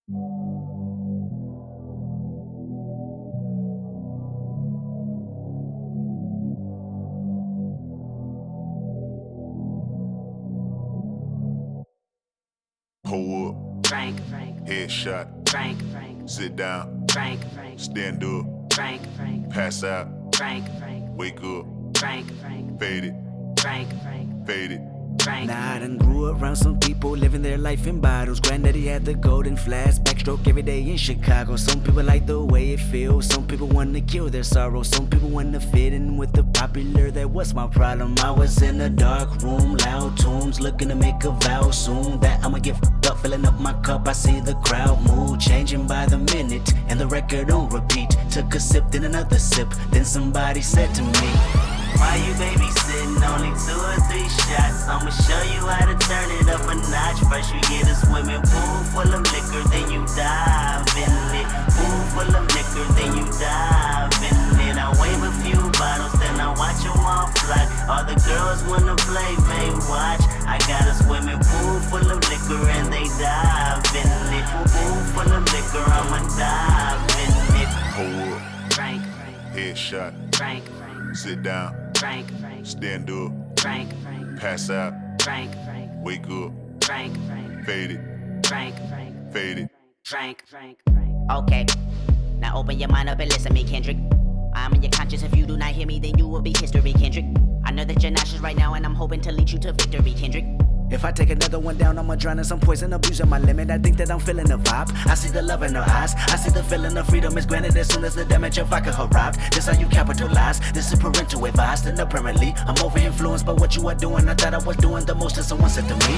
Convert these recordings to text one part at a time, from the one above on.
Pull up, Frank, headshot, Frank, sit down, Frank, stand up, Frank, pass out, Frank, wake up, Frank, fade it, Frank, fade it. Frank. Nah, I done grew around some people living their life in bottles. Granddaddy had the golden flask, backstroke every day in Chicago. Some people like the way it feels, some people wanna kill their sorrow. Some people wanna fit in with the popular, that was my problem. I was in a dark room, loud tunes, looking to make a vow soon that I'ma get fucked up, filling up my cup. I see the crowd mood changing by the minute, and the record on repeat. Took a sip, then another sip, then somebody said to me, Why you babysitting? Only 2 or 3 shots. I'ma show you how to turn it up a notch. First you get a swimming pool full of liquor, then you dive in it. Pool full of liquor, then you dive in it. I wave a few bottles, then I watch them all fly. All the girls wanna play, they watch. I got a swimming pool full of liquor and they dive in it. Pool full of liquor, I'ma dive in it. Pull up, Frank, headshot, Frank, sit down, Frank, stand up, Frank, pass out, Frank, wake up, Frank, fade it, Frank, fade it. Frank. Okay, now open your mind up and listen to me, Kendrick. I'm in your conscience. If you do not hear me, then you will be history, Kendrick. I know that you're nauseous right now, and I'm hoping to lead you to victory, Kendrick. if I take another one down, I'ma drown in some poison, abusing my limit. I think that I'm feeling the vibe. I see the love in her eyes. I see the feeling of freedom is granted as soon as the damage of vodka arrived. This how you capitalize. This is parental advice. And apparently, I'm over influenced by what you are doing. I thought I was doing the most, and someone said to me,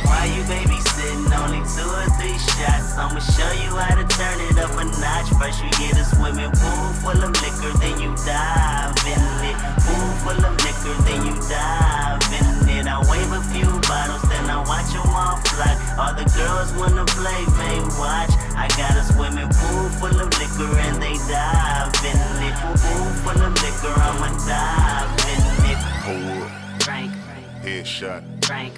Why you babysitting? Only 2 or 3 shots. I'ma show you how to turn it up a notch. First you get a swimming pool full of liquor, then you dive in it. Pool full of liquor, then you dive in it. I wave a few bottles, then I watch them all fly. All the girls wanna play, they watch. I got a swimming pool full of liquor and they dive in it. Pool full of liquor, I'ma dive in it. Pull up, Frank, headshot, Frank,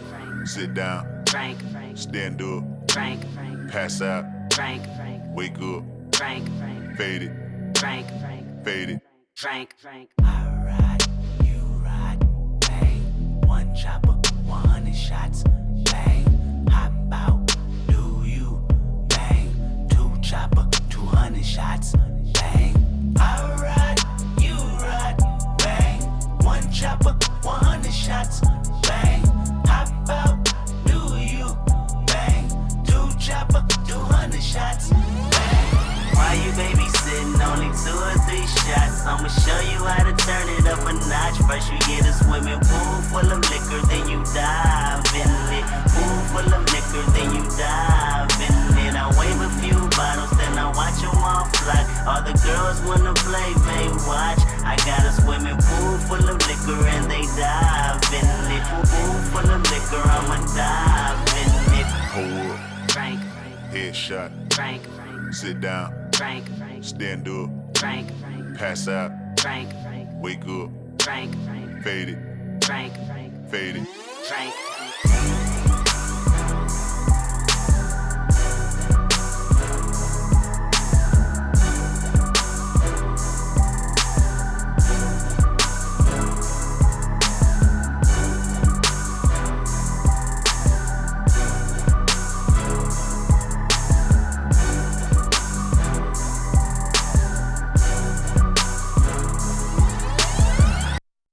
sit down, Frank, stand up, Frank, pass out, Frank, wake up, Frank, fade it, Frank, fade it. Frank. I ride, you ride, bang. One chopper, 100 shots, bang. Hop out, do you, bang. 2 chopper, 200 shots, bang. I ride, you ride, bang. 1 chopper, 100 shots, bang. Hop out, do you, bang. 2 chopper, 200 shots, bang. Why you babysitting? Only 2 or 3 shots. I'ma show you how to turn it up a notch. First you get a swimming pool full of liquor, then you dive in it. Pool full of liquor, then you dive in it. I wave a few bottles, then I watch them all fly. All the girls wanna play, they watch. I got a swimming pool full of liquor and they dive in it. Pool full of liquor, I'ma dive in it. Pull up, Frank, headshot, Frank, sit down, Frank, stand up, Frank, pass out, Frank, wake up, Frank, fade it, Frank, fade it. Frank.